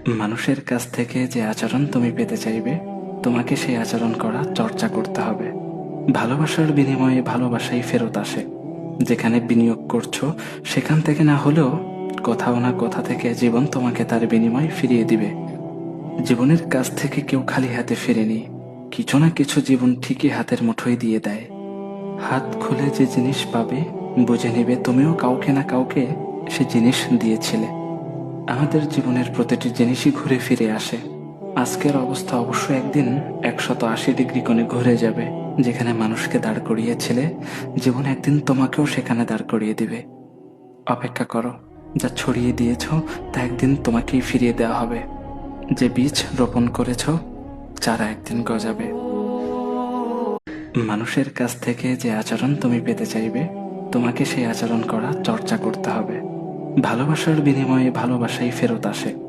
মানুষের কাছ থেকে যে আচরণ তুমি পেতে চাইবে, তোমাকে সেই আচরণ করা চর্চা করতে হবে। ভালোবাসার বিনিময়ে ভালোবাসাই ফেরত আসে। যেখানে বিনিয়োগ করছো, সেখান থেকে না হলেও কোথাও না কোথা থেকে জীবন তোমাকে তার বিনিময় ফিরিয়ে দিবে। জীবনের কাছ থেকে কেউ খালি হাতে ফেরেনি। কিছু না কিছু জীবন ঠিকই হাতের মুঠোয় দিয়ে দেয়। হাত খুলে যে জিনিস পাবে, বুঝে নিবে তুমিও কাউকে না কাউকে সে জিনিস দিয়েছিলে। আমাদের জীবনের প্রতিটি জিনিসই ঘুরে ফিরে আসে। আজকের অবস্থা অবশ্য একদিন 180 ডিগ্রি কোণে ঘুরে যাবে। যেখানে মানুষকে দাঁড় করিয়েছিলে, জীবন একদিন তোমাকেও সেখানে দাঁড় করিয়ে দিবে। অপেক্ষা করো, যা ছড়িয়ে দিয়েছ তা একদিন তোমাকেই ফিরিয়ে দেওয়া হবে। যে বীজ রোপণ করেছ, চারা একদিন গজাবে। মানুষের কাছ থেকে যে আচরণ তুমি পেতে চাইবে, তোমাকে সেই আচরণ করা চর্চা করতে হবে। ভালোবাসার বিনিময়ে ভালোবাসাই ফেরত আসে।